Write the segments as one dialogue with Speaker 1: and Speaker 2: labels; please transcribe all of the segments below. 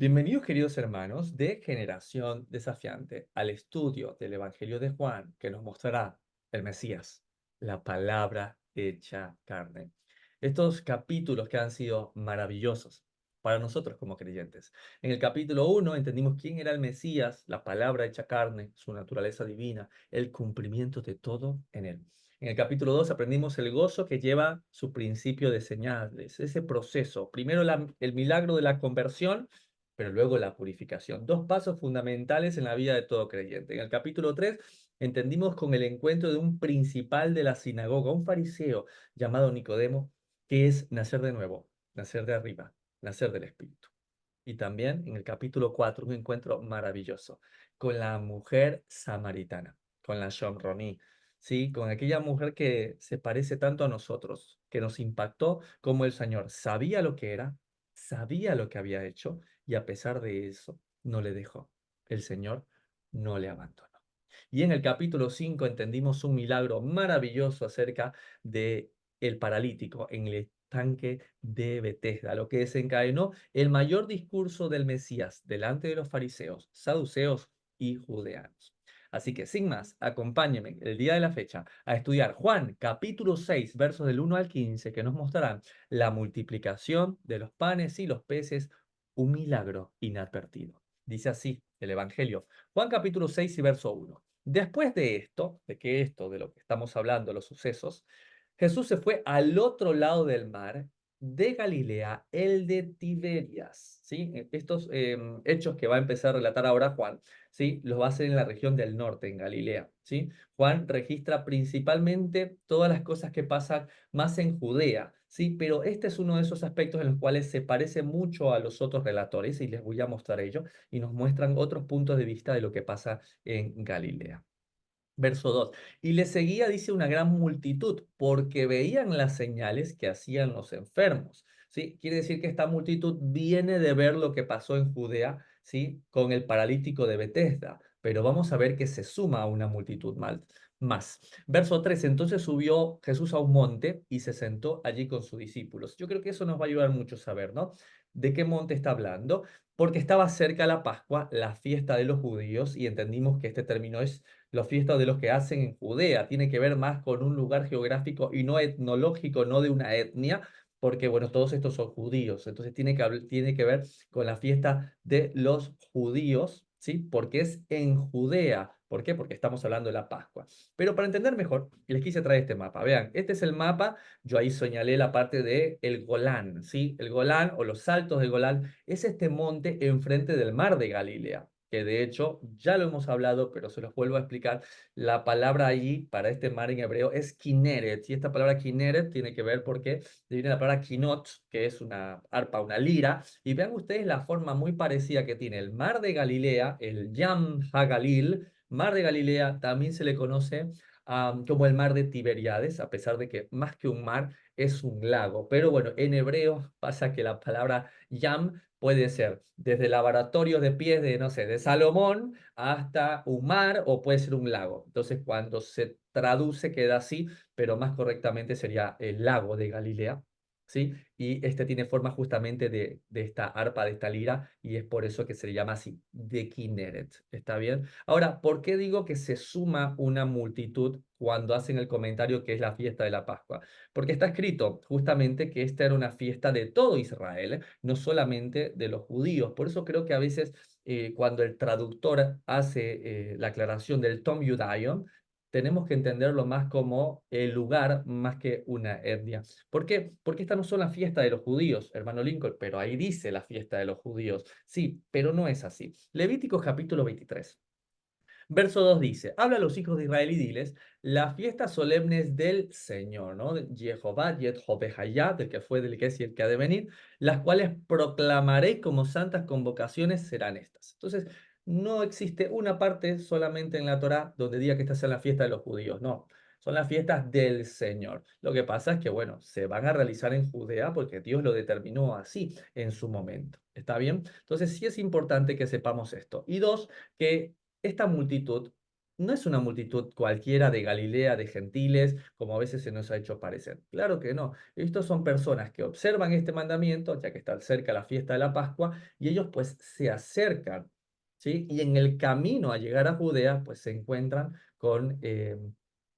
Speaker 1: Bienvenidos, queridos hermanos, de Generación Desafiante, al estudio del Evangelio de Juan, que nos mostrará el Mesías, la palabra hecha carne. Estos capítulos que han sido maravillosos para nosotros como creyentes. En el capítulo 1 entendimos quién era el Mesías, la palabra hecha carne, su naturaleza divina, el cumplimiento de todo en él. En el capítulo 2 aprendimos el gozo que lleva su principio de señales, ese proceso. Primero el milagro de la conversión, pero luego la purificación. Dos pasos fundamentales en la vida de todo creyente. En el capítulo 3 entendimos con el encuentro de un principal de la sinagoga, un fariseo llamado Nicodemo, que es nacer de nuevo, nacer de arriba, nacer del Espíritu. Y también en el capítulo 4 un encuentro maravilloso con la mujer samaritana, con la Shomroní, ¿sí? Con aquella mujer que se parece tanto a nosotros, que nos impactó como el Señor sabía lo que era, sabía lo que había hecho y a pesar de eso no le dejó. El Señor no le abandonó. Y en el capítulo 5 entendimos un milagro maravilloso acerca de el paralítico en el estanque de Betesda, lo que desencadenó el mayor discurso del Mesías delante de los fariseos, saduceos y judeanos. Así que sin más, acompáñenme el día de la fecha a estudiar Juan capítulo 6, versos del 1 al 15, que nos mostrarán la multiplicación de los panes y los peces, un milagro inadvertido. Dice así el Evangelio, Juan capítulo 6 y verso 1. Después de esto, de lo que estamos hablando, los sucesos, Jesús se fue al otro lado del mar de Galilea, el de Tiberias, ¿sí? Estos hechos que va a empezar a relatar ahora Juan, ¿sí? Los va a hacer en la región del norte, en Galilea, ¿sí? Juan registra principalmente todas las cosas que pasan más en Judea, ¿sí? Pero este es uno de esos aspectos en los cuales se parece mucho a los otros relatores y les voy a mostrar ello y nos muestran otros puntos de vista de lo que pasa en Galilea. Verso 2. Y le seguía, dice, una gran multitud, porque veían las señales que hacían los enfermos. ¿Sí? Quiere decir que esta multitud viene de ver lo que pasó en Judea, ¿sí? Con el paralítico de Betesda. Pero vamos a ver que se suma a una multitud más. Verso 3. Entonces subió Jesús a un monte y se sentó allí con sus discípulos. Yo creo que eso nos va a ayudar mucho a saber, ¿no? ¿De qué monte está hablando? Porque estaba cerca la Pascua, la fiesta de los judíos, y entendimos que este término es los fiestas de los que hacen en Judea. Tiene que ver más con un lugar geográfico y no etnológico, no de una etnia, porque bueno, todos estos son judíos. Entonces tiene que ver con la fiesta de los judíos, ¿sí? Porque es en Judea. ¿Por qué? Porque estamos hablando de la Pascua. Pero para entender mejor, les quise traer este mapa. Vean, este es el mapa. Yo ahí señalé la parte de el Golán, ¿sí? El Golán o los saltos del Golán es este monte enfrente del mar de Galilea, que de hecho ya lo hemos hablado, pero se los vuelvo a explicar. La palabra allí para este mar en hebreo es Kineret, y esta palabra Kineret tiene que ver porque viene la palabra Kinot, que es una arpa, una lira, y vean ustedes la forma muy parecida que tiene el mar de Galilea, el Yam HaGalil, mar de Galilea, también se le conoce como el mar de Tiberíades, a pesar de que más que un mar es un lago. Pero bueno, en hebreo pasa que la palabra Yam puede ser desde laboratorios de pies de, no sé, de Salomón hasta un mar o puede ser un lago. Entonces, cuando se traduce queda así, pero más correctamente sería el lago de Galilea, ¿sí? Y este tiene forma justamente de esta arpa, de esta lira, y es por eso que se le llama así, de Kineret. ¿Está bien? Ahora, ¿por qué digo que se suma una multitud cuando hacen el comentario que es la fiesta de la Pascua? Porque está escrito justamente que esta era una fiesta de todo Israel, no solamente de los judíos. Por eso creo que a veces cuando el traductor hace la aclaración del Tom Judaion, tenemos que entenderlo más como el lugar más que una etnia. ¿Por qué? Porque esta no son las fiestas de los judíos, hermano Lincoln, pero ahí dice la fiesta de los judíos. Sí, pero no es así. Levíticos capítulo 23. Verso 2 dice, habla a los hijos de Israel y diles, las fiestas solemnes del Señor, ¿no? De Jehová, Jehová, del que fue, del que es y el que ha de venir, las cuales proclamaré como santas convocaciones serán estas. Entonces, no existe una parte solamente en la Torá donde diga que esta sea la fiesta de los judíos, no. Son las fiestas del Señor. Lo que pasa es que, bueno, se van a realizar en Judea porque Dios lo determinó así en su momento. ¿Está bien? Entonces, sí es importante que sepamos esto. Y dos, que esta multitud no es una multitud cualquiera de Galilea, de gentiles, como a veces se nos ha hecho parecer. Claro que no. Estos son personas que observan este mandamiento, ya que está cerca la fiesta de la Pascua, y ellos pues se acercan, ¿sí? Y en el camino a llegar a Judea, pues se encuentran con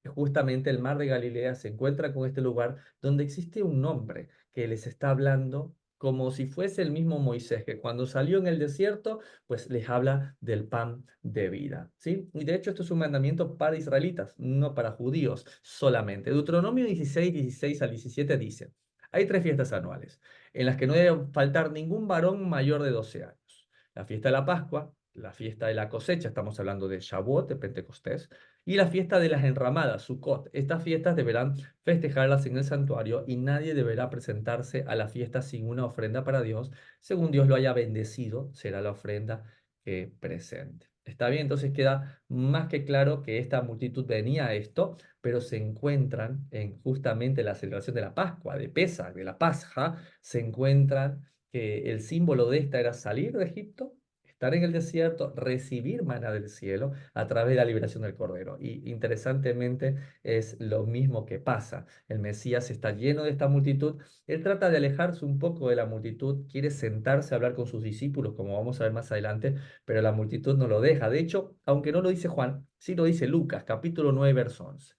Speaker 1: justamente el mar de Galilea, se encuentra con este lugar donde existe un hombre que les está hablando como si fuese el mismo Moisés, que cuando salió en el desierto, pues les habla del pan de vida, ¿sí? Y de hecho esto es un mandamiento para israelitas, no para judíos solamente. Deuteronomio 16, 16 al 17 dice, hay tres fiestas anuales en las que no debe faltar ningún varón mayor de 12 años. La fiesta de la Pascua, la fiesta de la cosecha, estamos hablando de Shavuot, de Pentecostés, y la fiesta de las enramadas, Sukkot. Estas fiestas deberán festejarlas en el santuario y nadie deberá presentarse a la fiesta sin una ofrenda para Dios. Según Dios lo haya bendecido, será la ofrenda que presente. Está bien, entonces queda más que claro que esta multitud venía a esto, pero se encuentran en justamente la celebración de la Pascua, de Pesaj, de la Pasja, se encuentran que el símbolo de esta era salir de Egipto, estar en el desierto, recibir maná del cielo a través de la liberación del Cordero. Y interesantemente es lo mismo que pasa. El Mesías está lleno de esta multitud. Él trata de alejarse un poco de la multitud, quiere sentarse a hablar con sus discípulos, como vamos a ver más adelante, pero la multitud no lo deja. De hecho, aunque no lo dice Juan, sí lo dice Lucas, capítulo 9, verso 11.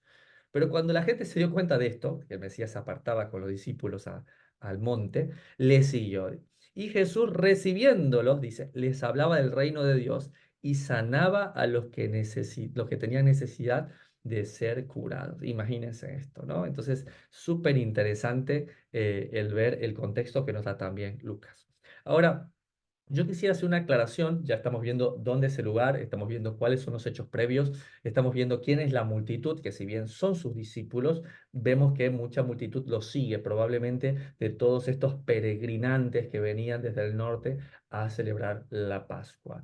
Speaker 1: Pero cuando la gente se dio cuenta de esto, que el Mesías se apartaba con los discípulos al monte, le siguió. Y Jesús recibiéndolos, dice, les hablaba del reino de Dios y sanaba a los que tenían necesidad de ser curados. Imagínense esto, ¿no? Entonces, súper interesante el ver el contexto que nos da también Lucas. Ahora, yo quisiera hacer una aclaración, ya estamos viendo dónde es el lugar, estamos viendo cuáles son los hechos previos, estamos viendo quién es la multitud, que si bien son sus discípulos, vemos que mucha multitud los sigue, probablemente de todos estos peregrinantes que venían desde el norte a celebrar la Pascua.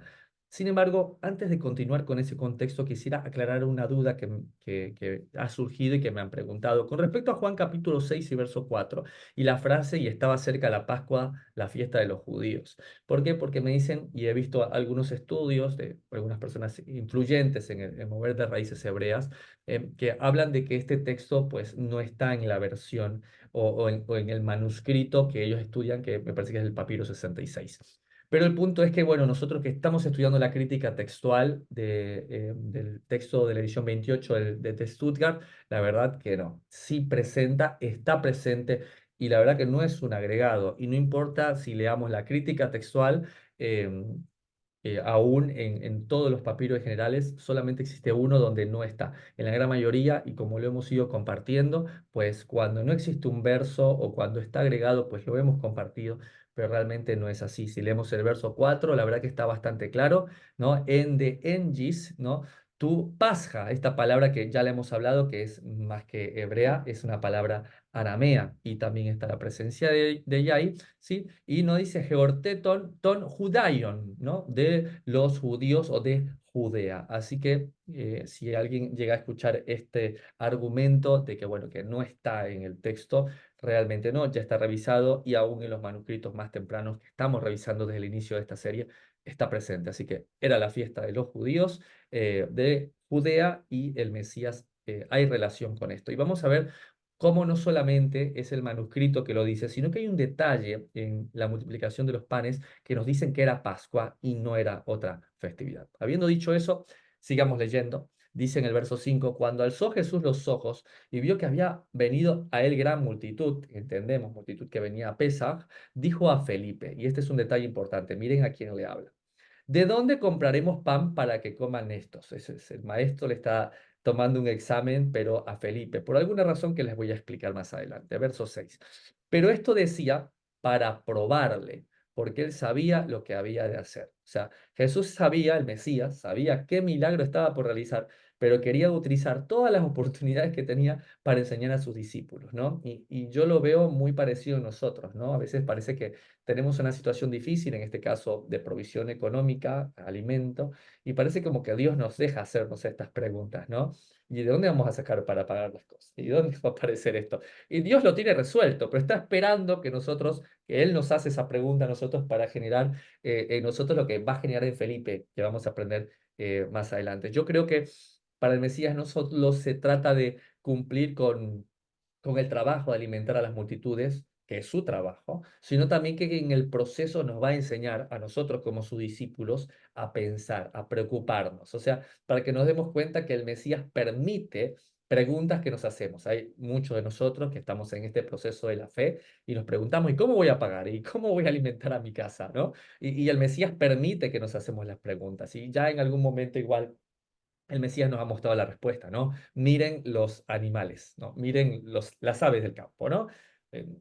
Speaker 1: Sin embargo, antes de continuar con ese contexto, quisiera aclarar una duda que ha surgido y que me han preguntado con respecto a Juan capítulo 6 y verso 4 y la frase, y estaba cerca la Pascua, la fiesta de los judíos. ¿Por qué? Porque me dicen, y he visto algunos estudios de algunas personas influyentes en el mover de raíces hebreas, que hablan de que este texto pues no está en la versión o en el manuscrito que ellos estudian, que me parece que es el papiro 66. Pero el punto es que, bueno, nosotros que estamos estudiando la crítica textual del texto de la edición 28 de Stuttgart, la verdad que no, sí presenta, está presente y la verdad que no es un agregado y no importa si leamos la crítica textual, eh, aún en todos los papiros generales solamente existe uno donde no está. En la gran mayoría, y como lo hemos ido compartiendo, pues cuando no existe un verso o cuando está agregado, pues lo hemos compartido, pero realmente no es así. Si leemos el verso 4 la verdad que está bastante claro, ¿no? En de engis, ¿no? Tu pasja, esta palabra que ya le hemos hablado, que es más que hebrea, es una palabra aramea, y también está la presencia de ella ahí, ¿sí? Y no dice Georteton, ton Judaion, ¿no? De los judíos o de Judea. Así que si alguien llega a escuchar este argumento de que, bueno, que no está en el texto, realmente no, ya está revisado y aún en los manuscritos más tempranos que estamos revisando desde el inicio de esta serie, está presente. Así que era la fiesta de los judíos de Judea y el Mesías. Hay relación con esto. Y vamos a ver cómo no solamente es el manuscrito que lo dice, sino que hay un detalle en la multiplicación de los panes que nos dicen que era Pascua y no era otra festividad. Habiendo dicho eso, sigamos leyendo. Dice en el verso 5, cuando alzó Jesús los ojos y vio que había venido a él gran multitud, entendemos, multitud que venía a Pesaj, dijo a Felipe, y este es un detalle importante, miren a quién le habla. ¿De dónde compraremos pan para que coman estos? El maestro le está tomando un examen, pero a Felipe, por alguna razón que les voy a explicar más adelante. Verso 6. Pero esto decía para probarle, porque él sabía lo que había de hacer. O sea, Jesús sabía, el Mesías, sabía qué milagro estaba por realizar, pero quería utilizar todas las oportunidades que tenía para enseñar a sus discípulos, ¿no? Y yo lo veo muy parecido en nosotros, ¿no? A veces parece que tenemos una situación difícil, en este caso de provisión económica, alimento, y parece como que Dios nos deja hacernos estas preguntas, ¿no? ¿Y de dónde vamos a sacar para pagar las cosas? ¿Y de dónde va a aparecer esto? Y Dios lo tiene resuelto, pero está esperando que nosotros, que Él nos hace esa pregunta a nosotros para generar en nosotros lo que va a generar en Felipe, que vamos a aprender más adelante. Yo creo que Para el Mesías no solo se trata de cumplir con el trabajo de alimentar a las multitudes, que es su trabajo, sino también que en el proceso nos va a enseñar a nosotros como sus discípulos a pensar, a preocuparnos. O sea, para que nos demos cuenta que el Mesías permite preguntas que nos hacemos. Hay muchos de nosotros que estamos en este proceso de la fe y nos preguntamos, ¿y cómo voy a pagar? ¿Y cómo voy a alimentar a mi casa? ¿No? Y el Mesías permite que nos hacemos las preguntas. Y ya en algún momento igual el Mesías nos ha mostrado la respuesta, ¿no? Miren los animales, ¿no? Miren las aves del campo, ¿no?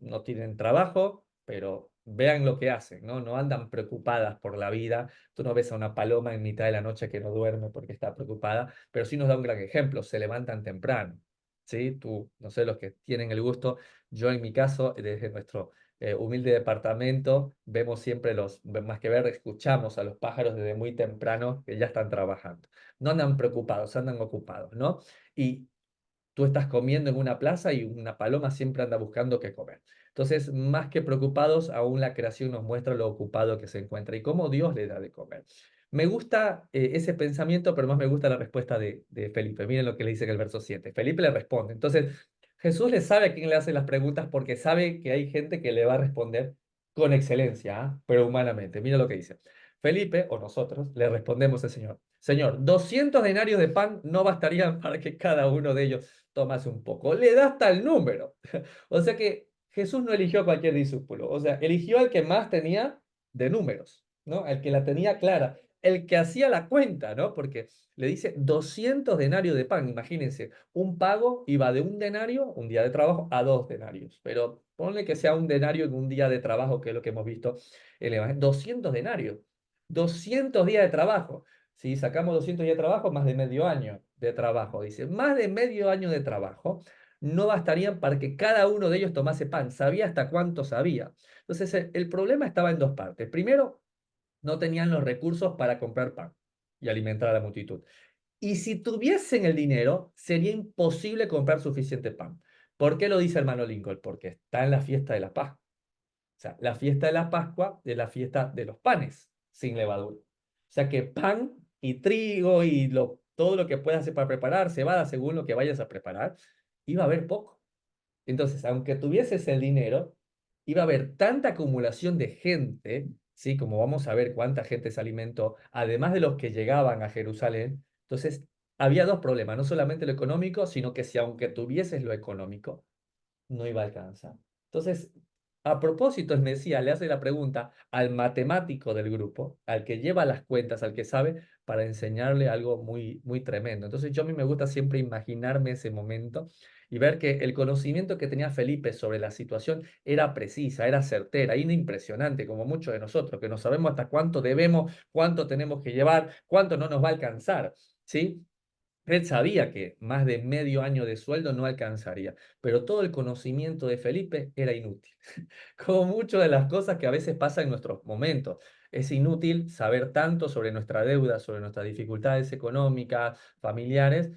Speaker 1: No tienen trabajo, pero vean lo que hacen, ¿no? No andan preocupadas por la vida. Tú no ves a una paloma en mitad de la noche que no duerme porque está preocupada, pero sí nos da un gran ejemplo, se levantan temprano, ¿sí? Tú, no sé, los que tienen el gusto, yo en mi caso, desde nuestro humilde departamento, vemos siempre más que ver, escuchamos a los pájaros desde muy temprano que ya están trabajando. No andan preocupados, andan ocupados, ¿no? Y tú estás comiendo en una plaza y una paloma siempre anda buscando qué comer. Entonces, más que preocupados, aún la creación nos muestra lo ocupado que se encuentra y cómo Dios le da de comer. Me gusta ese pensamiento, pero más me gusta la respuesta de Felipe. Miren lo que le dice en el verso 7. Felipe le responde. Entonces, Jesús le sabe a quién le hace las preguntas porque sabe que hay gente que le va a responder con excelencia, ¿ah? Pero humanamente. Mira lo que dice. Felipe, o nosotros, le respondemos al Señor. Señor, 200 denarios de pan no bastarían para que cada uno de ellos tomase un poco. Le da hasta el número. O sea que Jesús no eligió a cualquier discípulo. O sea, eligió al que más tenía de números, ¿no? El que la tenía clara, el que hacía la cuenta, ¿no? Porque le dice 200 denarios de pan. Imagínense, un pago iba de un denario, un día de trabajo, a 2 denarios. Pero ponle que sea un denario en un día de trabajo, que es lo que hemos visto en el Evangelio. 200 denarios. 200 días de trabajo. Si sacamos 200 días de trabajo, más de medio año de trabajo. Dice, más de medio año de trabajo no bastarían para que cada uno de ellos tomase pan. Sabía hasta cuánto sabía. Entonces, el problema estaba en dos partes. Primero, no tenían los recursos para comprar pan y alimentar a la multitud. Y si tuviesen el dinero, sería imposible comprar suficiente pan. ¿Por qué lo dice hermano Lincoln? Porque está en la fiesta de la Pascua. O sea, la fiesta de la Pascua es la fiesta de los panes sin levadura. O sea que pan y trigo y todo lo que puedas hacer para preparar, cebada, según lo que vayas a preparar, iba a haber poco. Entonces, aunque tuvieses el dinero, iba a haber tanta acumulación de gente, ¿sí? Como vamos a ver cuánta gente se alimentó, además de los que llegaban a Jerusalén. Entonces, había dos problemas, no solamente lo económico, sino que si aunque tuvieses lo económico, no iba a alcanzar. Entonces, a propósito, el Mesías le hace la pregunta al matemático del grupo, al que lleva las cuentas, al que sabe, para enseñarle algo muy, muy tremendo. Entonces, yo a mí me gusta siempre imaginarme ese momento y ver que el conocimiento que tenía Felipe sobre la situación era precisa, era certera, y impresionante, como muchos de nosotros, que no sabemos hasta cuánto debemos, cuánto tenemos que llevar, cuánto no nos va a alcanzar, ¿sí? Él sabía que más de medio año de sueldo no alcanzaría, pero todo el conocimiento de Felipe era inútil. Como muchas de las cosas que a veces pasan en nuestros momentos. Es inútil saber tanto sobre nuestra deuda, sobre nuestras dificultades económicas, familiares,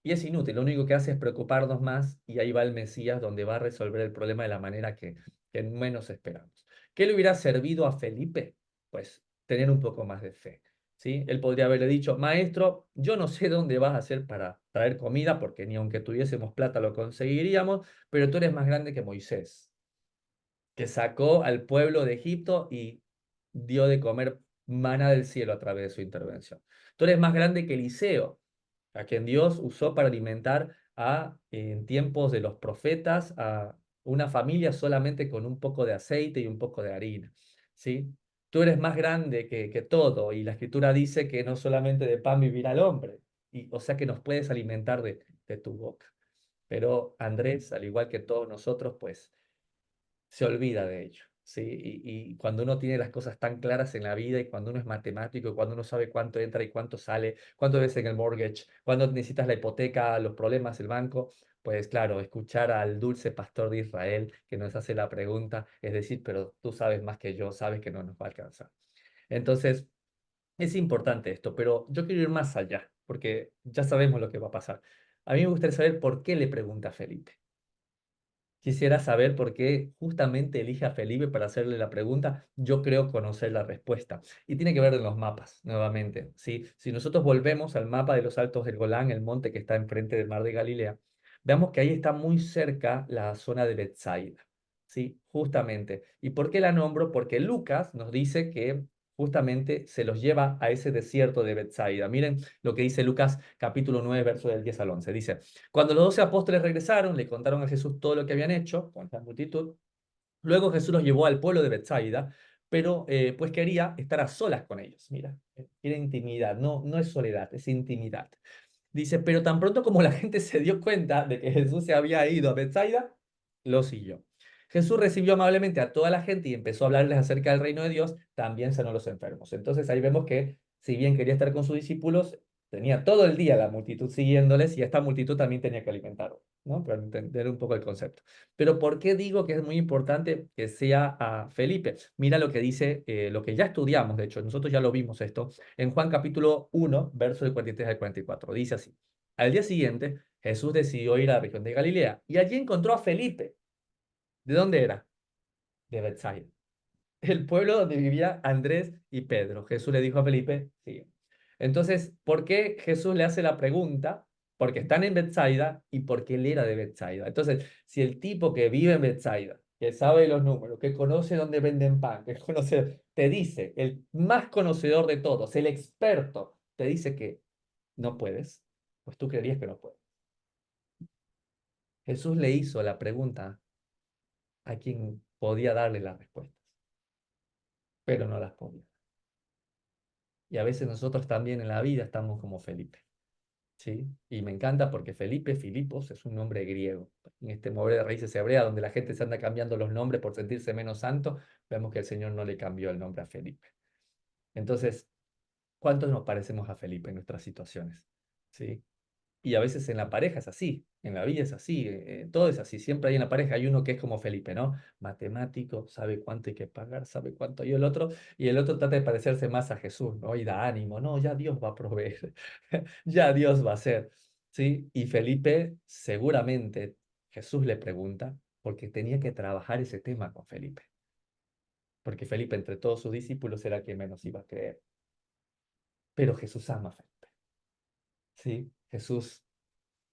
Speaker 1: y es inútil. Lo único que hace es preocuparnos más y ahí va el Mesías donde va a resolver el problema de la manera que menos esperamos. ¿Qué le hubiera servido a Felipe? Pues tener un poco más de fe. ¿Sí? Él podría haberle dicho, maestro, yo no sé dónde vas a hacer para traer comida, porque ni aunque tuviésemos plata lo conseguiríamos, pero tú eres más grande que Moisés, que sacó al pueblo de Egipto y dio de comer maná del cielo a través de su intervención. Tú eres más grande que Eliseo, a quien Dios usó para alimentar en tiempos de los profetas, a una familia solamente con un poco de aceite y un poco de harina, ¿sí? Tú eres más grande que todo, y la escritura dice que no solamente de pan vivirá el hombre, o sea que nos puedes alimentar de tu boca. Pero Andrés, al igual que todos nosotros, pues se olvida de ello, ¿sí? Y cuando uno tiene las cosas tan claras en la vida y cuando uno es matemático, y cuando uno sabe cuánto entra y cuánto sale, cuánto ves en el mortgage, cuando necesitas la hipoteca, los problemas, el banco, pues claro, escuchar al dulce pastor de Israel que nos hace la pregunta, es decir, pero tú sabes más que yo, sabes que no nos va a alcanzar. Entonces, es importante esto, pero yo quiero ir más allá, porque ya sabemos lo que va a pasar. A mí me gustaría saber por qué le pregunta a Felipe. Quisiera saber por qué justamente elige a Felipe para hacerle la pregunta. Yo creo conocer la respuesta. Y tiene que ver en los mapas, nuevamente. ¿Sí? Si nosotros volvemos al mapa de los Altos del Golán, el monte que está enfrente del mar de Galilea, veamos que ahí está muy cerca la zona de Betsaida. ¿Sí? Justamente. ¿Y por qué la nombro? Porque Lucas nos dice que justamente se los lleva a ese desierto de Betsaida. Miren lo que dice Lucas capítulo 9, verso del 10 al 11. Dice, cuando los 12 apóstoles regresaron, le contaron a Jesús todo lo que habían hecho con la multitud. Luego Jesús los llevó al pueblo de Bethsaida, pero pues quería estar a solas con ellos. Mira, era intimidad, no, no es soledad, es intimidad. Dice, pero tan pronto como la gente se dio cuenta de que Jesús se había ido a Bethsaida, lo siguió. Jesús recibió amablemente a toda la gente y empezó a hablarles acerca del reino de Dios, también sanó a los enfermos. Entonces ahí vemos que si bien quería estar con sus discípulos, tenía todo el día la multitud siguiéndoles y esta multitud también tenía que alimentar, ¿no? Para entender un poco el concepto. Pero ¿por qué digo que es muy importante que sea a Felipe? Mira lo que dice, lo que ya estudiamos, de hecho, nosotros ya lo vimos esto, en Juan capítulo 1, verso del 43 al 44. Dice así, al día siguiente, Jesús decidió ir a la región de Galilea y allí encontró a Felipe. ¿De dónde era? De Bethsaida, el pueblo donde vivía Andrés y Pedro. Jesús le dijo a Felipe, sí. Entonces, ¿por qué Jesús le hace la pregunta? Porque están en Bethsaida y porque él era de Bethsaida. Entonces, si el tipo que vive en Bethsaida, que sabe los números, que conoce dónde venden pan, que conoce, te dice, el más conocedor de todos, el experto, te dice que no puedes, pues tú creerías que no puedes. Jesús le hizo la pregunta a quien podía darle las respuestas, pero no las podía. Y a veces nosotros también en la vida estamos como Felipe, ¿sí? Y me encanta porque Felipe, Filipos, es un nombre griego. En este mover de raíces hebreas, donde la gente se anda cambiando los nombres por sentirse menos santo, vemos que el Señor no le cambió el nombre a Felipe. Entonces, ¿cuántos nos parecemos a Felipe en nuestras situaciones? ¿Sí? Y a veces en la pareja es así, en la vida es así, todo es así. Siempre hay en la pareja, hay uno que es como Felipe, ¿no? Matemático, sabe cuánto hay que pagar, sabe cuánto hay el otro, y el otro trata de parecerse más a Jesús, ¿no? Y da ánimo, no, ya Dios va a proveer, ya Dios va a hacer, ¿sí? Y Felipe, seguramente, Jesús le pregunta, porque tenía que trabajar ese tema con Felipe, porque Felipe entre todos sus discípulos era quien menos iba a creer. Pero Jesús ama a Felipe, ¿sí? Jesús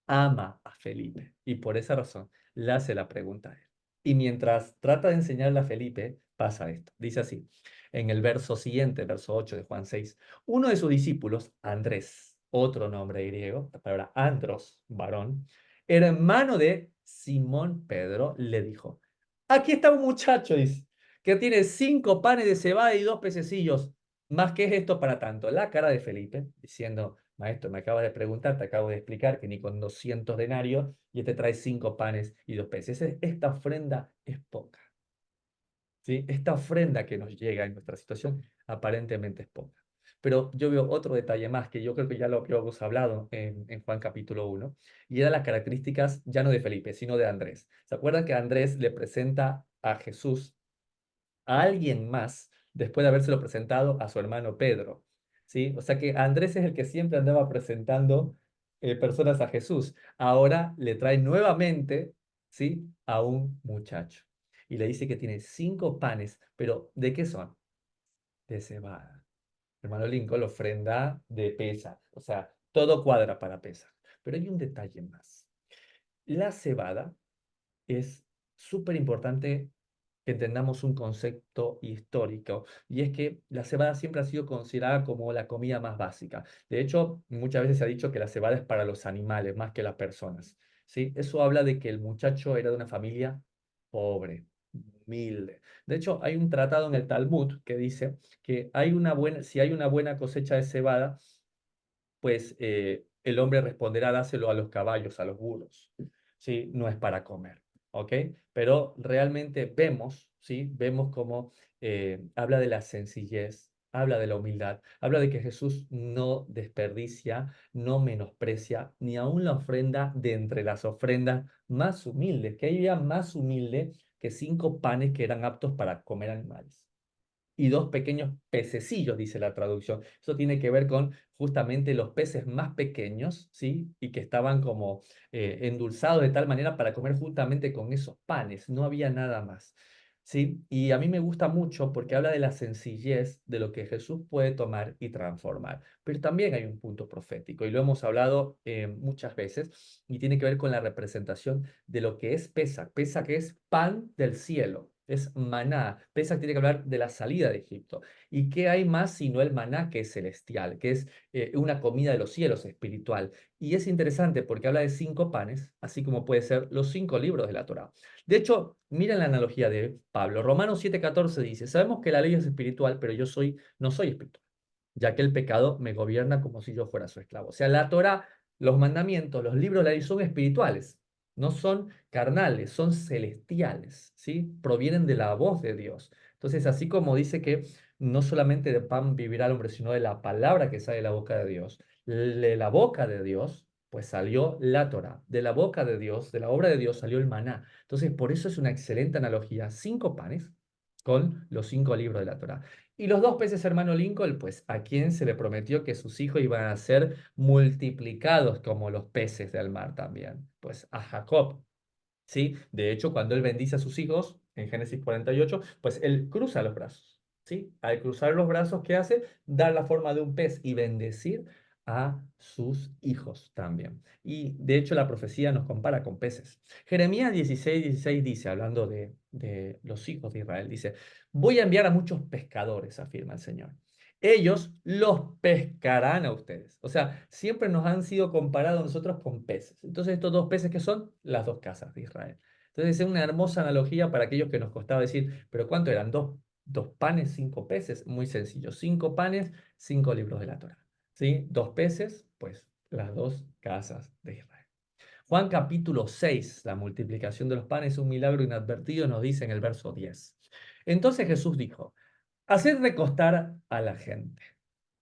Speaker 1: ama a Felipe y por esa razón le hace la pregunta a él. Y mientras trata de enseñarle a Felipe, pasa esto. Dice así, en el verso siguiente, verso 8 de Juan 6, uno de sus discípulos, Andrés, otro nombre griego, la palabra andros, varón, hermano de Simón Pedro, le dijo, aquí está un muchacho, dice, que tiene 5 panes de cebada y 2 pececillos. ¿Más qué es esto para tanto? La cara de Felipe, diciendo, maestro, me acabas de preguntar, te acabo de explicar que ni con 200 denarios y este trae 5 panes y 2 peces. Esta ofrenda es poca, ¿sí? Esta ofrenda que nos llega en nuestra situación aparentemente es poca. Pero yo veo otro detalle más que yo creo que ya lo habíamos hablado en Juan capítulo 1, y eran las características ya no de Felipe, sino de Andrés. ¿Se acuerdan que Andrés le presenta a Jesús a alguien más después de habérselo presentado a su hermano Pedro? ¿Sí? O sea que Andrés es el que siempre andaba presentando personas a Jesús. Ahora le trae nuevamente, ¿sí? A un muchacho. Y le dice que tiene 5 panes, pero ¿de qué son? De cebada. Hermano Lincoln, la ofrenda de pesa. O sea, todo cuadra para pesar. Pero hay un detalle más. La cebada es súper importante que entendamos un concepto histórico, y es que la cebada siempre ha sido considerada como la comida más básica. De hecho, muchas veces se ha dicho que la cebada es para los animales más que las personas, ¿sí? Eso habla de que el muchacho era de una familia pobre, humilde. De hecho, hay un tratado en el Talmud que dice que si hay una buena cosecha de cebada, pues el hombre responderá, dáselo a los caballos, a los burros, ¿sí? No es para comer, ¿ok? Pero realmente vemos, ¿sí? Vemos cómo habla de la sencillez, habla de la humildad, habla de que Jesús no desperdicia, no menosprecia, ni aun la ofrenda de entre las ofrendas más humildes, que había más humilde que 5 panes que eran aptos para comer animales. y dos pequeños pececillos, dice la traducción. Eso tiene que ver con justamente los peces más pequeños, ¿sí? Y que estaban como endulzados de tal manera para comer justamente con esos panes, no había nada más. ¿Sí? Y a mí me gusta mucho porque habla de la sencillez de lo que Jesús puede tomar y transformar. Pero también hay un punto profético y lo hemos hablado muchas veces y tiene que ver con la representación de lo que es Pesaj. Pesaj que es pan del cielo, es maná. Pesaj tiene que hablar de la salida de Egipto. ¿Y qué hay más sino el maná que es celestial, que es una comida de los cielos espiritual? Y es interesante porque habla de 5 panes, así como puede ser los 5 libros de la Torá. De hecho, miren la analogía de Pablo. Romanos 7:14 dice, sabemos que la ley es espiritual, pero yo no soy espiritual, ya que el pecado me gobierna como si yo fuera su esclavo. O sea, la Torá, los mandamientos, los libros de la ley son espirituales, no son carnales, son celestiales, ¿sí? Provienen de la voz de Dios. Entonces, así como dice que no solamente de pan vivirá el hombre, sino de la palabra que sale de la boca de Dios, de la boca de Dios, pues salió la Torá. De la boca de Dios, de la obra de Dios, salió el maná. Entonces, por eso es una excelente analogía. 5 panes con los 5 libros de la Torá. Y los 2 peces, hermano Lincoln, pues a quien se le prometió que sus hijos iban a ser multiplicados como los peces del mar también. Pues a Jacob. ¿Sí? De hecho, cuando él bendice a sus hijos, en Génesis 48, pues él cruza los brazos, ¿sí? Al cruzar los brazos, ¿qué hace? Dar la forma de un pez y bendecir a sus hijos también. Y de hecho la profecía nos compara con peces. Jeremías 16:16 dice, hablando de los hijos de Israel, dice, voy a enviar a muchos pescadores, afirma el Señor. Ellos los pescarán a ustedes. O sea, siempre nos han sido comparados nosotros con peces. Entonces, estos 2 peces que son las 2 casas de Israel. Entonces, es una hermosa analogía para aquellos que nos costaba decir, pero ¿cuánto eran? Dos panes, 5 peces. Muy sencillo. 5 panes, 5 libros de la Torá. ¿Sí? 2 peces, pues las 2 casas de Israel. Juan capítulo 6, la multiplicación de los panes, un milagro inadvertido, nos dice en el verso 10. Entonces Jesús dijo, haced recostar a la gente.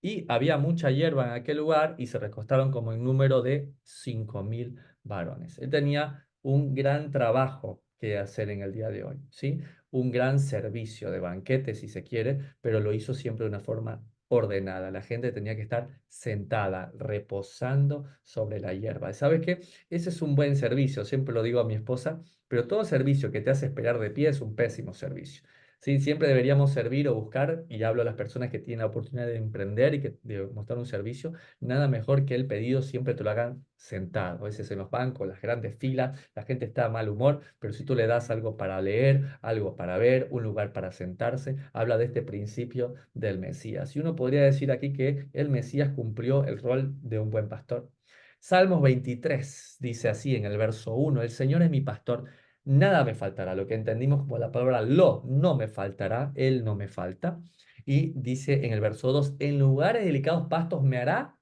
Speaker 1: Y había mucha hierba en aquel lugar y se recostaron como en número de 5.000 varones. Él tenía un gran trabajo que hacer en el día de hoy, ¿sí? Un gran servicio de banquete, si se quiere, pero lo hizo siempre de una forma ordenada. La gente tenía que estar sentada, reposando sobre la hierba. ¿Sabes qué? Ese es un buen servicio, siempre lo digo a mi esposa, pero todo servicio que te hace esperar de pie es un pésimo servicio. Sí, siempre deberíamos servir o buscar, y hablo a las personas que tienen la oportunidad de emprender y de mostrar un servicio, nada mejor que el pedido siempre te lo hagan sentado. A veces en los bancos, las grandes filas, la gente está de mal humor, pero si tú le das algo para leer, algo para ver, un lugar para sentarse, habla de este principio del Mesías. Y uno podría decir aquí que el Mesías cumplió el rol de un buen pastor. Salmos 23 dice así en el verso 1, el Señor es mi pastor, nada me faltará, lo que entendimos como la palabra no me faltará, Él no me falta. Y dice en el verso 2, en lugares delicados pastos me hará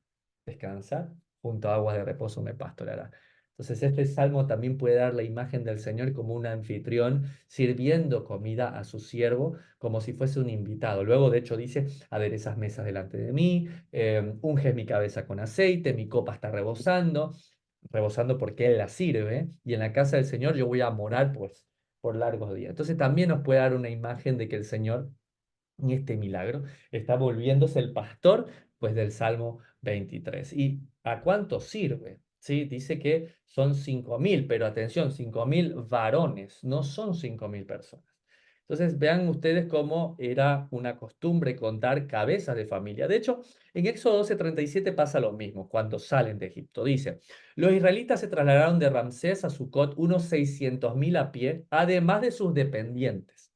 Speaker 1: descansar, junto a aguas de reposo me pastoreará. Entonces este salmo también puede dar la imagen del Señor como un anfitrión sirviendo comida a su siervo como si fuese un invitado. Luego de hecho dice, aderezas mesas delante de mí, unges mi cabeza con aceite, mi copa está rebosando porque Él la sirve, y en la casa del Señor yo voy a morar pues, por largos días. Entonces también nos puede dar una imagen de que el Señor, en este milagro, está volviéndose el pastor pues, del Salmo 23. ¿Y a cuánto sirve? ¿Sí? Dice que son 5.000, pero atención, 5.000 varones, no son 5.000 personas. Entonces, vean ustedes cómo era una costumbre contar cabezas de familia. De hecho, en Éxodo 12:37 pasa lo mismo cuando salen de Egipto. Dice, los israelitas se trasladaron de Ramsés a Sucot unos 600.000 a pie, además de sus dependientes.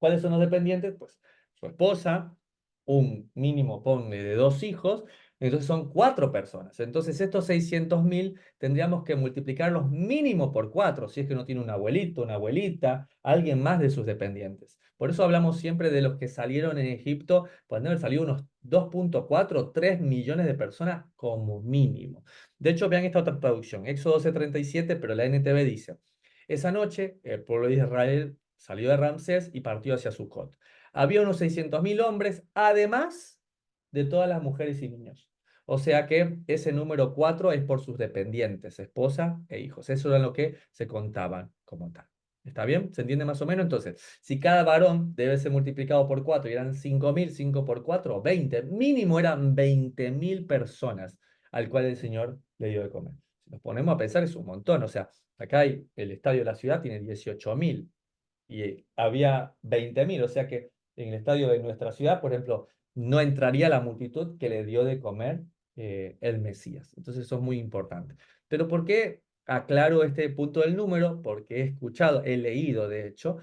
Speaker 1: ¿Cuáles son los dependientes? Pues su esposa, un mínimo, ponle, de 2 hijos, entonces son 4 personas. Entonces estos 600.000 tendríamos que multiplicarlos mínimo por 4, si es que no tiene un abuelito, una abuelita, alguien más de sus dependientes. Por eso hablamos siempre de los que salieron en Egipto, pues deben haber salido unos 2,4, 3 millones de personas como mínimo. De hecho, vean esta otra traducción, Éxodo 12:37, pero la NTV dice, esa noche el pueblo de Israel salió de Ramsés y partió hacia Sucot. Había unos 600.000 hombres, además de todas las mujeres y niños. O sea que ese número 4 es por sus dependientes, esposa e hijos. Eso era lo que se contaban como tal. ¿Está bien? ¿Se entiende más o menos? Entonces, si cada varón debe ser multiplicado por 4 y eran 5.000, 5 por 4, 20. Mínimo eran 20.000 personas al cual el Señor le dio de comer. Si nos ponemos a pensar, es un montón. O sea, acá hay el estadio de la ciudad, tiene 18.000 y había 20.000. O sea que en el estadio de nuestra ciudad, por ejemplo, no entraría la multitud que le dio de comer el Mesías. Entonces, eso es muy importante. Pero ¿por qué aclaro este punto del número? Porque he escuchado, he leído, de hecho,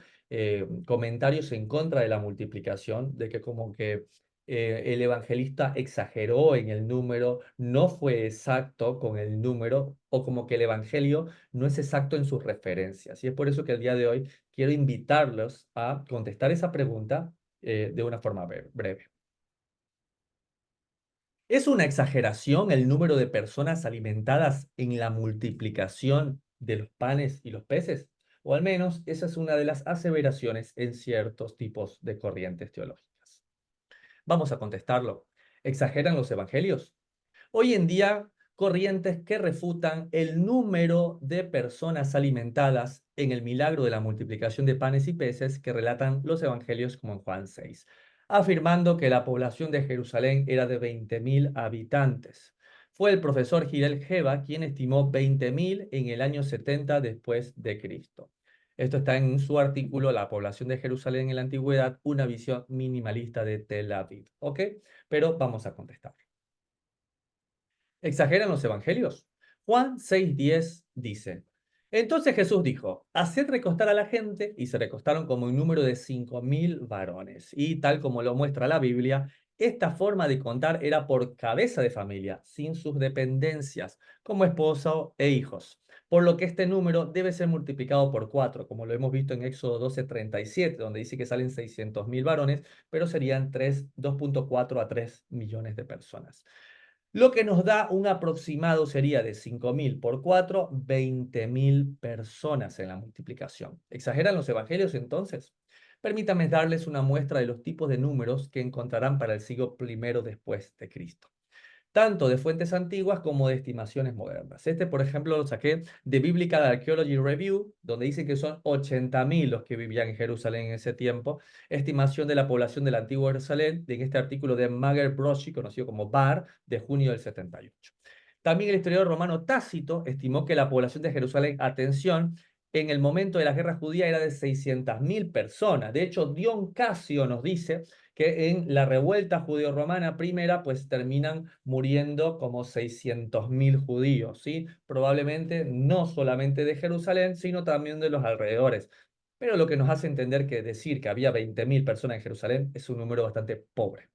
Speaker 1: comentarios en contra de la multiplicación, de que como que el evangelista exageró en el número, no fue exacto con el número, o como que el evangelio no es exacto en sus referencias. Y es por eso que el día de hoy quiero invitarlos a contestar esa pregunta de una forma breve. ¿Es una exageración el número de personas alimentadas en la multiplicación de los panes y los peces? O al menos esa es una de las aseveraciones en ciertos tipos de corrientes teológicas. Vamos a contestarlo. ¿Exageran los evangelios? Hoy en día, corrientes que refutan el número de personas alimentadas en el milagro de la multiplicación de panes y peces que relatan los evangelios como en Juan 6, afirmando que la población de Jerusalén era de 20.000 habitantes. Fue el profesor Hillel Geba quien estimó 20.000 en el año 70 después de Cristo. Esto está en su artículo La población de Jerusalén en la antigüedad, una visión minimalista de Tel Aviv. ¿Ok? Pero vamos a contestar. ¿Exageran los evangelios? Juan 6:10 dice, entonces Jesús dijo, haced recostar a la gente, y se recostaron como un número de 5.000 varones. Y tal como lo muestra la Biblia, esta forma de contar era por cabeza de familia, sin sus dependencias, como esposo e hijos. Por lo que este número debe ser multiplicado por 4, como lo hemos visto en Éxodo 12:37, donde dice que salen 600.000 varones, pero serían 2.4 a 3 millones de personas. Lo que nos da un aproximado sería de 5.000 por 4, 20.000 personas en la multiplicación. ¿Exageran los evangelios entonces? Permítanme darles una muestra de los tipos de números que encontrarán para el siglo I después de Cristo, tanto de fuentes antiguas como de estimaciones modernas. Este, por ejemplo, lo saqué de Biblical Archaeology Review, donde dice que son 80.000 los que vivían en Jerusalén en ese tiempo. Estimación de la población del antiguo Jerusalén, en este artículo de Mager Broschi, conocido como Bar, de junio del 78. También el historiador romano Tácito estimó que la población de Jerusalén, atención, en el momento de la guerra judía era de 600.000 personas. De hecho, Dion Casio nos dice que en la revuelta judeo-romana primera, pues terminan muriendo como 600.000 judíos, ¿sí? Probablemente no solamente de Jerusalén, sino también de los alrededores. Pero lo que nos hace entender que decir que había 20.000 personas en Jerusalén es un número bastante pobre.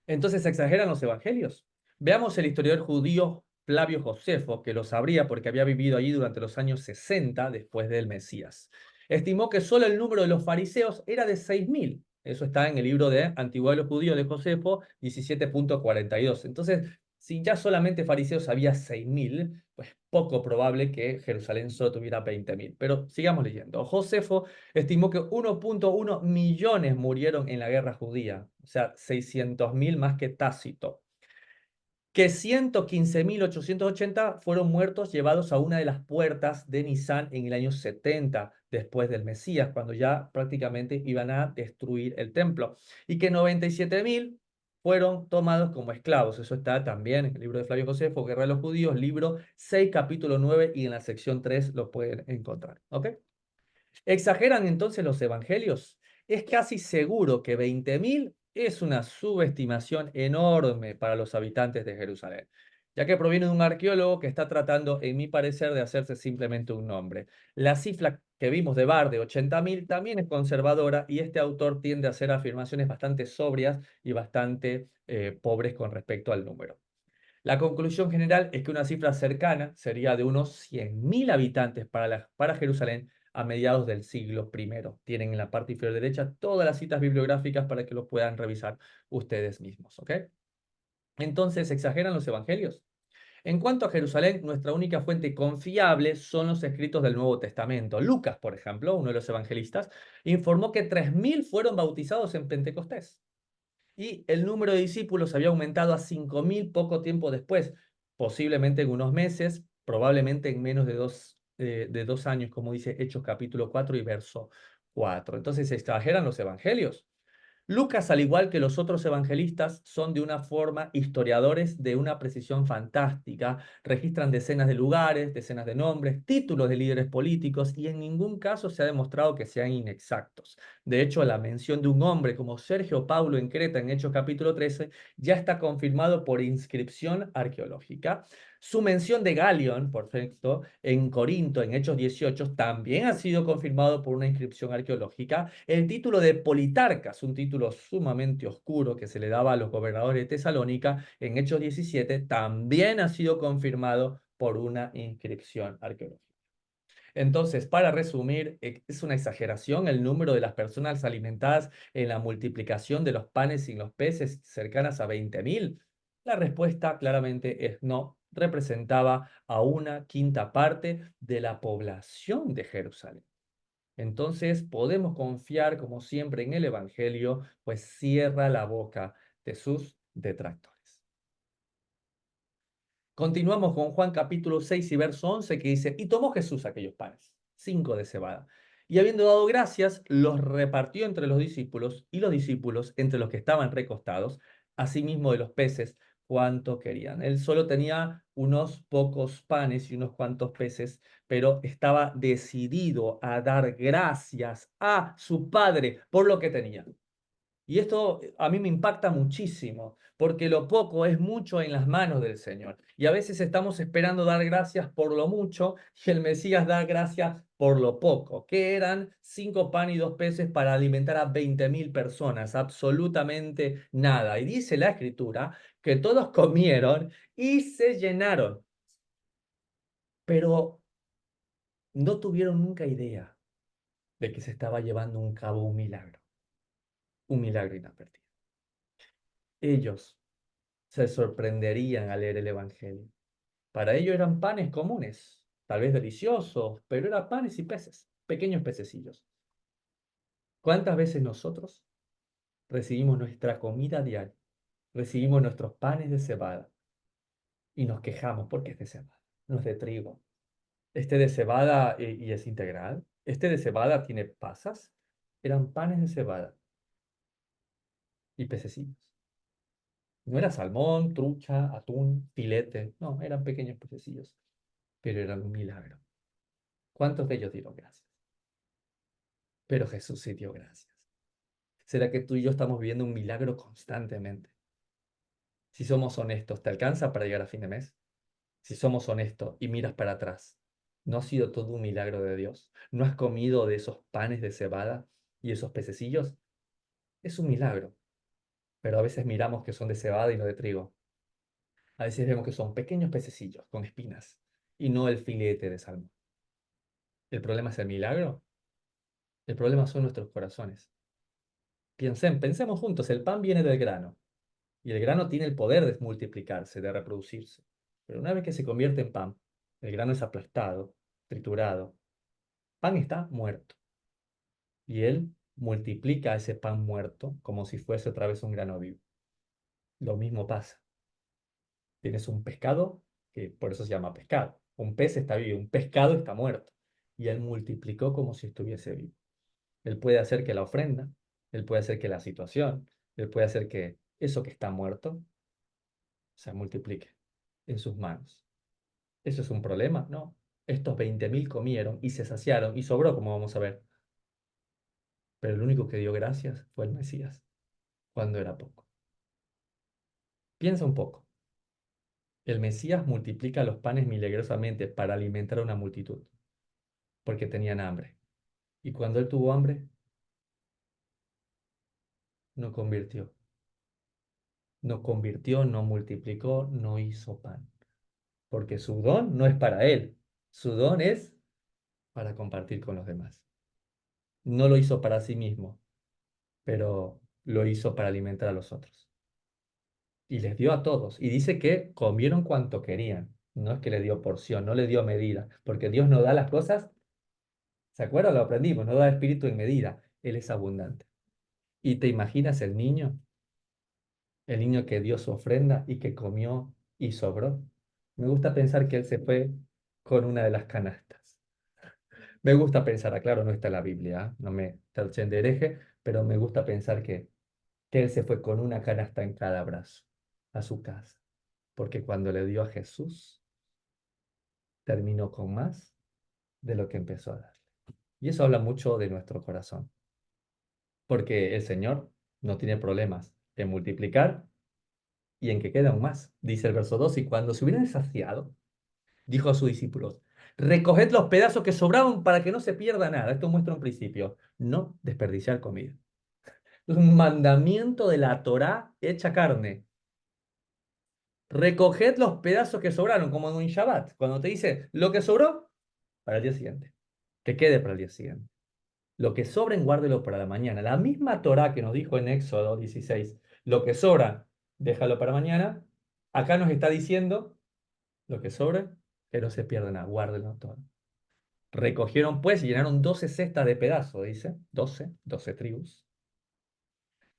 Speaker 1: Entonces, ¿se exageran los evangelios? Veamos el historiador judío Flavio Josefo, que lo sabría porque había vivido allí durante los años 60 después del Mesías. Estimó que solo el número de los fariseos era de 6.000. Eso está en el libro de Antigüedad de los Judíos de Josefo 17.42. Entonces, si ya solamente fariseos había 6.000, pues poco probable que Jerusalén solo tuviera 20.000. Pero sigamos leyendo. Josefo estimó que 1.1 millones murieron en la guerra judía, o sea, 600.000 más que Tácito, que 115.880 fueron muertos llevados a una de las puertas de Nisan en el año 70 después del Mesías, cuando ya prácticamente iban a destruir el templo, y que 97.000 fueron tomados como esclavos. Eso está también en el libro de Flavio Josefo, Guerra de los Judíos, libro 6, capítulo 9, y en la sección 3 lo pueden encontrar. ¿Ok? ¿Exageran entonces los evangelios? Es casi seguro que 20.000 es una subestimación enorme para los habitantes de Jerusalén, ya que proviene de un arqueólogo que está tratando, en mi parecer, de hacerse simplemente un nombre. La cifra que vimos de Bar de 80.000 también es conservadora y este autor tiende a hacer afirmaciones bastante sobrias y bastante pobres con respecto al número. La conclusión general es que una cifra cercana sería de unos 100.000 habitantes para Jerusalén a mediados del siglo I. Tienen en la parte inferior derecha todas las citas bibliográficas para que lo puedan revisar ustedes mismos. ¿Ok? Entonces, ¿exageran los evangelios? En cuanto a Jerusalén, nuestra única fuente confiable son los escritos del Nuevo Testamento. Lucas, por ejemplo, uno de los evangelistas, informó que 3.000 fueron bautizados en Pentecostés y el número de discípulos había aumentado a 5.000 poco tiempo después, posiblemente en unos meses, probablemente en menos de de 2 años, como dice Hechos capítulo 4 y verso 4. Entonces se extrajeran los evangelios. Lucas, al igual que los otros evangelistas, son de una forma historiadores de una precisión fantástica. Registran decenas de lugares, decenas de nombres, títulos de líderes políticos y en ningún caso se ha demostrado que sean inexactos. De hecho, la mención de un hombre como Sergio Paulo en Creta en Hechos capítulo 13 ya está confirmado por inscripción arqueológica. Su mención de Galión, por ejemplo, en Corinto, en Hechos 18, también ha sido confirmado por una inscripción arqueológica. El título de Politarcas, un título sumamente oscuro que se le daba a los gobernadores de Tesalónica, en Hechos 17, también ha sido confirmado por una inscripción arqueológica. Entonces, para resumir, es una exageración el número de las personas alimentadas en la multiplicación de los panes y los peces cercanas a 20.000. La respuesta claramente es no. Representaba a una quinta parte de la población de Jerusalén. Entonces podemos confiar, como siempre, en el Evangelio, pues cierra la boca de sus detractores. Continuamos con Juan capítulo 6 y verso 11 que dice, y tomó Jesús aquellos panes, 5 de cebada, y habiendo dado gracias, los repartió entre los discípulos y los discípulos entre los que estaban recostados, asimismo de los peces, cuanto querían. Él solo tenía unos pocos panes y unos cuantos peces, pero estaba decidido a dar gracias a su Padre por lo que tenía. Y esto a mí me impacta muchísimo, porque lo poco es mucho en las manos del Señor. Y a veces estamos esperando dar gracias por lo mucho y el Mesías da gracias por lo poco, que eran 5 panes y 2 peces para alimentar a 20.000 personas, absolutamente nada. Y dice la Escritura que todos comieron y se llenaron, pero no tuvieron nunca idea de que se estaba llevando a cabo un milagro inadvertido. Ellos se sorprenderían al leer el Evangelio. Para ellos eran panes comunes, tal vez deliciosos, pero eran panes y peces, pequeños pececillos. ¿Cuántas veces nosotros recibimos nuestra comida diaria, recibimos nuestros panes de cebada y nos quejamos porque es de cebada, no es de trigo? Este de cebada y es integral, este de cebada tiene pasas, eran panes de cebada y pececillos. No era salmón, trucha, atún, filete, no, eran pequeños pececillos, pero eran un milagro. ¿Cuántos de ellos dieron gracias? Pero Jesús sí dio gracias. ¿Será que tú y yo estamos viviendo un milagro constantemente? Si somos honestos, ¿te alcanza para llegar a fin de mes? Si somos honestos y miras para atrás, ¿no ha sido todo un milagro de Dios? ¿No has comido de esos panes de cebada y esos pececillos? Es un milagro, pero a veces miramos que son de cebada y no de trigo. A veces vemos que son pequeños pececillos con espinas y no el filete de salmón. ¿El problema es el milagro? El problema son nuestros corazones. Pensemos juntos, el pan viene del grano. Y el grano tiene el poder de multiplicarse, de reproducirse. Pero una vez que se convierte en pan, el grano es aplastado, triturado. Pan está muerto. Y él multiplica ese pan muerto como si fuese otra vez un grano vivo. Lo mismo pasa. Tienes un pescado, que por eso se llama pescado. Un pez está vivo, un pescado está muerto. Y él multiplicó como si estuviese vivo. Él puede hacer que la ofrenda, él puede hacer que la situación, él puede hacer que eso que está muerto se multiplique en sus manos. ¿Eso es un problema? No. Estos 20.000 comieron y se saciaron y sobró, como vamos a ver. Pero el único que dio gracias fue el Mesías, cuando era poco. Piensa un poco. El Mesías multiplica los panes milagrosamente para alimentar a una multitud, porque tenían hambre. Y cuando él tuvo hambre, no convirtió. No convirtió, no multiplicó, no hizo pan. Porque su don no es para él. Su don es para compartir con los demás. No lo hizo para sí mismo, pero lo hizo para alimentar a los otros. Y les dio a todos. Y dice que comieron cuanto querían. No es que le dio porción, no le dio medida, porque Dios no da las cosas, ¿se acuerdan? Lo aprendimos, no da espíritu en medida. Él es abundante. ¿Y te imaginas el niño? El niño que dio su ofrenda y que comió y sobró. Me gusta pensar que él se fue con una de las canastas. Me gusta pensar, claro, no está en la Biblia, ¿ah? No me tachen de hereje, pero me gusta pensar que él se fue con una canasta en cada brazo a su casa, porque cuando le dio a Jesús, terminó con más de lo que empezó a dar. Y eso habla mucho de nuestro corazón, porque el Señor no tiene problemas en multiplicar y en que quede aún más. Dice el verso 2 y cuando se hubieran saciado, dijo a sus discípulos, recoged los pedazos que sobraban para que no se pierda nada. Esto muestra un principio, no desperdiciar comida. Es un mandamiento de la Torá hecha carne. Recoged los pedazos que sobraron, como en un Shabbat, cuando te dice lo que sobró, para el día siguiente, que quede para el día siguiente. Lo que sobren, guárdelo para la mañana. La misma Torá que nos dijo en Éxodo 16, lo que sobra, déjalo para mañana, acá nos está diciendo, lo que sobre, que no se pierda nada, guárdenlo todo. Recogieron pues y llenaron 12 cestas de pedazos, dice, 12 tribus,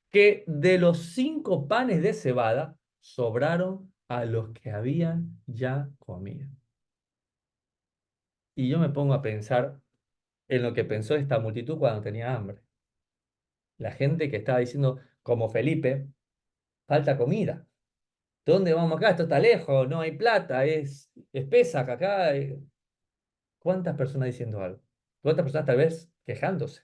Speaker 1: que de los 5 panes de cebada sobraron a los que habían ya comido. Y yo me pongo a pensar en lo que pensó esta multitud cuando tenía hambre. La gente que estaba diciendo, como Felipe, falta comida. ¿Dónde vamos acá? Esto está lejos, no hay plata, es Pesaj acá. ¿Cuántas personas diciendo algo? ¿Cuántas personas tal vez quejándose?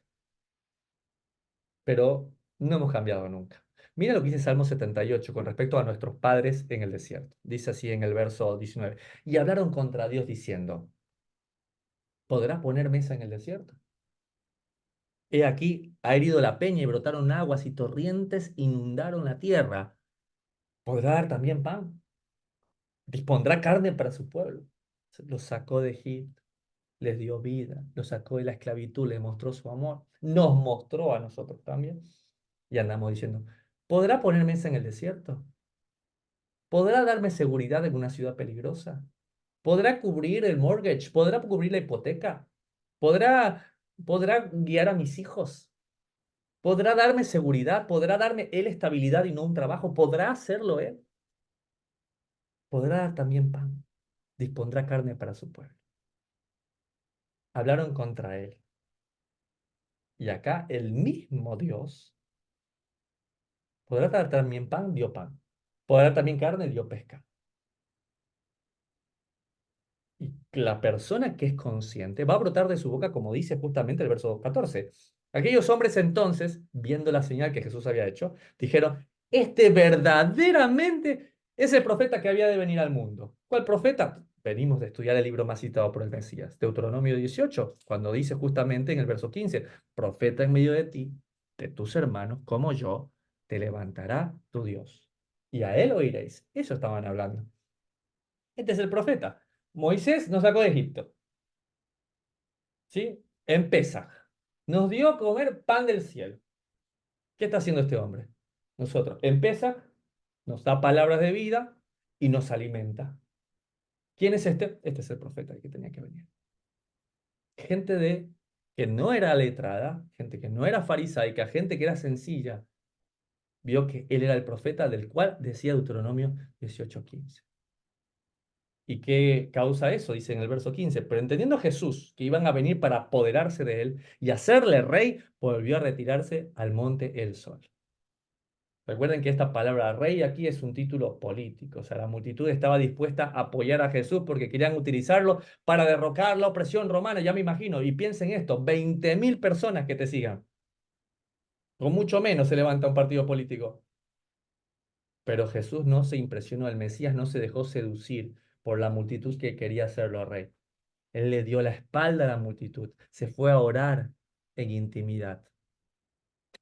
Speaker 1: Pero no hemos cambiado nunca. Mira lo que dice Salmo 78 con respecto a nuestros padres en el desierto. Dice así en el verso 19. Y hablaron contra Dios diciendo, ¿podrá poner mesa en el desierto? He aquí, ha herido la peña y brotaron aguas y torrentes inundaron la tierra. ¿Podrá dar también pan? Dispondrá carne para su pueblo. Los sacó de Egipto, les dio vida, los sacó de la esclavitud, les mostró su amor, nos mostró a nosotros también. Y andamos diciendo, ¿podrá poner mesa en el desierto? ¿Podrá darme seguridad en una ciudad peligrosa? ¿Podrá cubrir el mortgage? ¿Podrá cubrir la hipoteca? ¿Podrá, podrá guiar a mis hijos? ¿Podrá darme seguridad? ¿Podrá darme él estabilidad y no un trabajo? ¿Podrá hacerlo él? ¿Podrá dar también pan? Dispondrá carne para su pueblo. Hablaron contra él. Y acá el mismo Dios podrá dar también pan, dio pan. Podrá dar también carne, dio pesca. Y la persona que es consciente va a brotar de su boca, como dice justamente el verso 14. Aquellos hombres entonces, viendo la señal que Jesús había hecho, dijeron, este verdaderamente es el profeta que había de venir al mundo. ¿Cuál profeta? Venimos de estudiar el libro más citado por el Mesías, Deuteronomio 18, cuando dice justamente en el verso 15, profeta en medio de ti, de tus hermanos, como yo, te levantará tu Dios. Y a él oiréis. Eso estaban hablando. Este es el profeta. Moisés nos sacó de Egipto, ¿sí? En Pesaj. Nos dio a comer pan del cielo. ¿Qué está haciendo este hombre? Nosotros, en Pesaj, nos da palabras de vida y nos alimenta. ¿Quién es este? Este es el profeta que tenía que venir. Gente que no era letrada, gente que no era farisaica, gente que era sencilla, vio que él era el profeta del cual decía Deuteronomio 18:15. ¿Y qué causa eso? Dice en el verso 15. Pero entendiendo Jesús que iban a venir para apoderarse de él y hacerle rey, volvió a retirarse al monte El Sol. Recuerden que esta palabra rey aquí es un título político. O sea, la multitud estaba dispuesta a apoyar a Jesús porque querían utilizarlo para derrocar la opresión romana, ya me imagino. Y piensen esto, 20.000 personas que te sigan. Con mucho menos se levanta un partido político. Pero Jesús no se impresionó, el Mesías no se dejó seducir por la multitud que quería hacerlo rey. Él le dio la espalda a la multitud, se fue a orar en intimidad,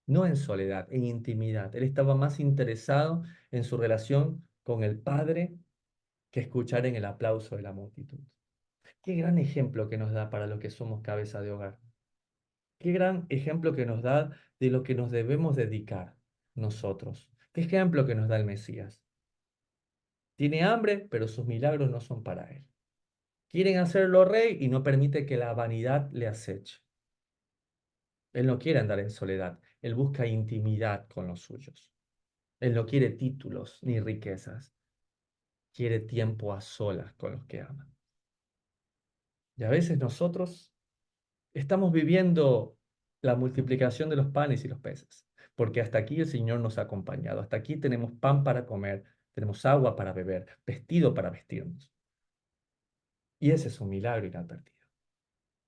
Speaker 1: no en soledad, en intimidad. Él estaba más interesado en su relación con el Padre que escuchar en el aplauso de la multitud. Qué gran ejemplo que nos da para lo que somos cabeza de hogar. Qué gran ejemplo que nos da de lo que nos debemos dedicar nosotros. Qué ejemplo que nos da el Mesías. Tiene hambre, pero sus milagros no son para él. Quieren hacerlo rey y no permite que la vanidad le aceche. Él no quiere andar en soledad, él busca intimidad con los suyos. Él no quiere títulos ni riquezas, quiere tiempo a solas con los que aman. Y a veces nosotros Estamos viviendo la multiplicación de los panes y los peces, porque hasta aquí el Señor nos ha acompañado. Hasta aquí tenemos pan para comer, tenemos agua para beber, vestido para vestirnos. Y ese es un milagro inadvertido.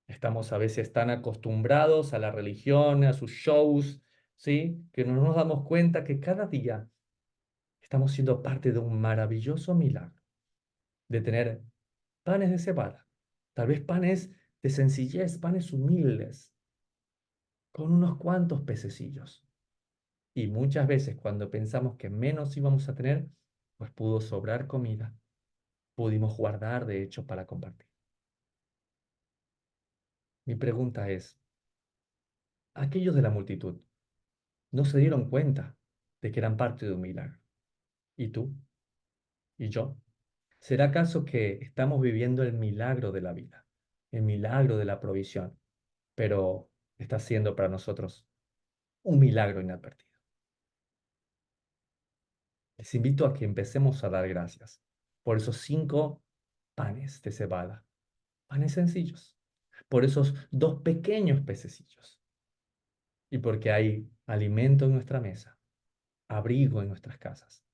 Speaker 1: Estamos a veces tan acostumbrados a la religión, a sus shows, ¿sí? Que no nos damos cuenta que cada día estamos siendo parte de un maravilloso milagro, de tener panes de cebada, tal vez panes de sencillez, panes humildes, con unos cuantos pececillos. Y muchas veces cuando pensamos que menos íbamos a tener, pues pudo sobrar comida, pudimos guardar de hecho para compartir. Mi pregunta es, aquellos de la multitud no se dieron cuenta de que eran parte de un milagro. ¿Y tú? ¿Y yo? ¿Será acaso que estamos viviendo el milagro de la vida, el milagro de la provisión, pero está siendo para nosotros un milagro inadvertido? Les invito a que empecemos a dar gracias por esos 5 panes de cebada, panes sencillos, por esos 2 pequeños pececillos y porque hay alimento en nuestra mesa, abrigo en nuestras casas,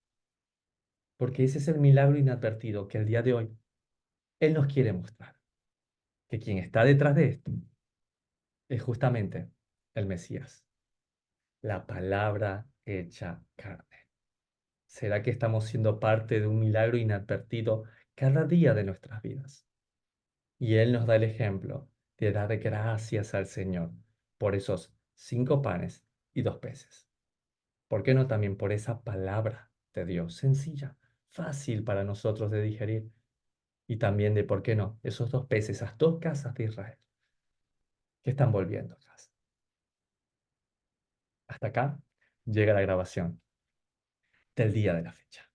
Speaker 1: porque ese es el milagro inadvertido que el día de hoy Él nos quiere mostrar, que quien está detrás de esto es justamente el Mesías, la palabra hecha carne. ¿Será que estamos siendo parte de un milagro inadvertido cada día de nuestras vidas? Y Él nos da el ejemplo de dar gracias al Señor por esos 5 panes y 2 peces. ¿Por qué no también por esa palabra de Dios sencilla, fácil para nosotros de digerir? Y también de, ¿por qué no? Esos 2 peces, esas 2 casas de Israel que están volviendo a casa. Hasta acá llega la grabación del día de la fecha.